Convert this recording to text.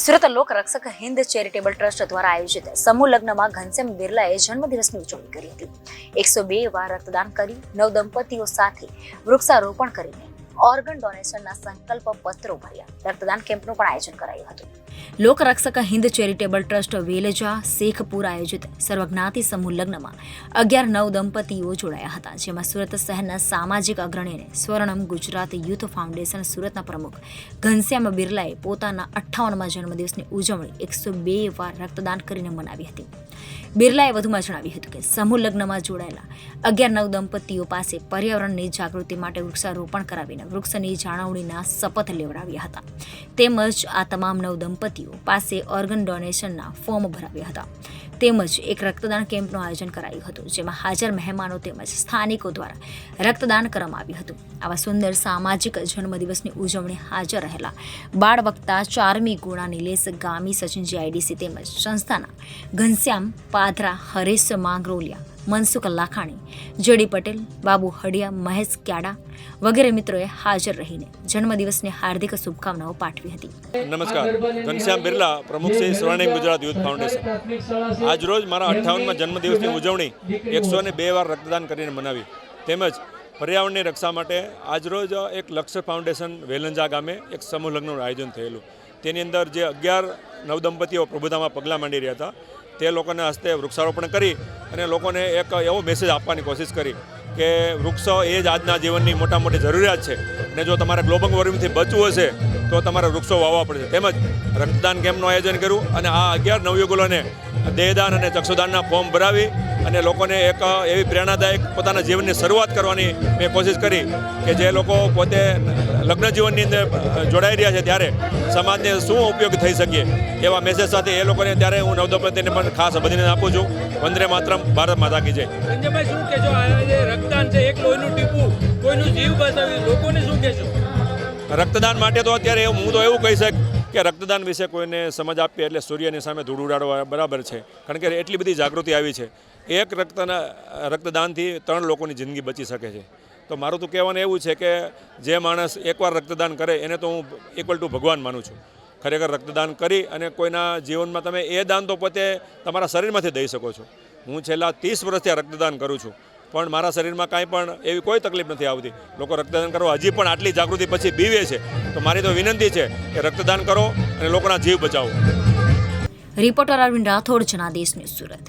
સુરત લોકરક્ષક Hind charitable trust દ્વારા આયોજિત સમૂહ લગ્નમાં ઘનશ્યામ બિરલાએ જન્મદિવસની ઉજવણી કરી હતી. 102 વાર રક્તદાન કરી 9 દંપતીઓ સાથે વૃક્ષારોપણ કરીને ઓર્ગન ડોનેશનના સંકલ્પ પત્રો ભર્યા. રક્તદાન કેમ્પનું પણ આયોજન કરાયું હતું. લોકરક્ષક હિન્દ ચેરિટેબલ ટ્રસ્ટ વેલજા શેખપુર આયોજિત સર્વજ્ઞાતિ સમૂહ લગ્નમાં 11-9 દંપતીઓ જોડાયા હતા, જેમાં સુરત શહેરના સામાજિક અગ્રણી અને સ્વર્ણમ ગુજરાત યુથ ફાઉન્ડેશન સુરતના પ્રમુખ ઘનશ્યામ બિરલાએ પોતાના 58મા જન્મદિવસની ઉજવણી 102 વાર રક્તદાન કરીને મનાવી હતી. બિરલાએ વધુમાં જણાવ્યું હતું કે સમૂહ લગ્નમાં જોડાયેલા 11-9 દંપતીઓ પાસે પર્યાવરણની જાગૃતિ માટે વૃક્ષારોપણ કરાવીને વૃક્ષની જાળવણીના શપથ લેવડાવ્યા હતા. તેમજ આ તમામ 9 દંપતીઓ પાસે ઓર્ગન ડોનેશનના ફોર્મ ભરાવ્યા હતા. તેમજ એક રક્તદાન કેમ્પનું આયોજન કરાયું હતું, જેમાં હાજર મહેમાનો તેમજ સ્થાનિકો દ્વારા રક્તદાન કરવામાં આવ્યું હતું. આવા સુંદર સામાજિક જન્મદિવસની ઉજવણી હાજર રહેલા બાળ વક્તા ચારમી ગુણા નિલેશ ગામી સચિનજી આઈડીસી તેમજ સંસ્થાના ઘનશ્યામ પાધરા, હરેશ માંગરોલિયા, મનસુખ લાખાણી, જેડી પટેલ, બાબુ હડિયા, મહેશ ક્યાડા વગેરે મિત્રોએ હાજર રહીને જન્મદિવસની હાર્દિક શુભકામનાઓ પાઠવી હતી. નમસ્કાર, ઘનશ્યામ બિરલા, પ્રમુખ શ્રી સ્વર્ણિમ ગુજરાત યુથ ફાઉન્ડેશન. આજ રોજ મારા 58મા જન્મદિવસની ઉજવણી 102 વાર રક્તદાન કરીને મનાવી. તેમજ પર્યાવરણની રક્ષા માટે આજરોજ એક લક્ષ્ય ફાઉન્ડેશન વેલંજા ગામે એક સમૂહ લગ્નનું આયોજન થયેલું. તેની અંદર જે 11-9 દંપતીઓ પ્રભુતામાં પગલાં માંડી રહ્યા હતા, તે લોકોના હસ્તે વૃક્ષારોપણ કરી અને લોકોને એક એવો મેસેજ આપવાની કોશિશ કરી કે વૃક્ષો એ જ આજના જીવનની મોટા મોટી જરૂરિયાત છે અને જો તમારે ગ્લોબલ વોર્મિંગથી બચવું હશે તો તમારે વૃક્ષો વાવવા પડશે. તેમજ રક્તદાન કેમ્પનું આયોજન કર્યું અને આ 11 નવયુગલોને દેહદાન અને ચક્ષુદાનના ફોર્મ ભરાવી અને લોકોને એક એવી પ્રેરણાદાયક પોતાના જીવનની શરૂઆત કરવાની મેં કોશિશ કરી કે જે લોકો પોતે લગ્ન જીવનની અંદર જોડાઈ રહ્યા છે ત્યારે સમાજને શું ઉપયોગ થઈ શકીએ એવા મેસેજ સાથે એ લોકોને ત્યારે હું નવદંપતિને પણ ખાસ અભિનંદન આપું છું. વંદે માતરમ, ભારત માતા કી જય. સંજયભાઈ, શું કહેશો? આ રક્તદાન છે, એક લોહીનું ટીપું કોઈનું જીવ બચાવ્યું, લોકોને શું કહેશો? રક્તદાન માટે તો અત્યારે હું તો એવું કહી શકું કે રક્તદાન વિશે કોઈને સમજ આપીએ એટલે સૂર્યની સામે ધૂળ ઉડાડવા બરાબર છે, કારણ કે એટલી બધી જાગૃતિ આવી છે. એક રક્તદાનથી 3 લોકોની જિંદગી બચી શકે છે. તો મારું તો કહેવાનું એવું છે કે જે માણસ એકવાર રક્તદાન કરે એને તો હું ઇક્વલ ટુ ભગવાન માનું છું. ખરેખર રક્તદાન કરી અને કોઈના જીવનમાં તમે એ દાન તો પોતે તમારા શરીરમાંથી દઈ શકો છો. હું છેલ્લા 30 વર્ષથી આ રક્તદાન કરું છું, પણ મારા શરીરમાં કાંઈ પણ એવી કોઈ તકલીફ નથી આવતી. લોકો રક્તદાન કરવા હજી પણ આટલી જાગૃતિ પછી બીવે છે. તો મારી તો વિનંતી છે કે રક્તદાન કરો અને લોકોના જીવ બચાવો. Reporter Arvind Rathod, Janadesh news, Surat.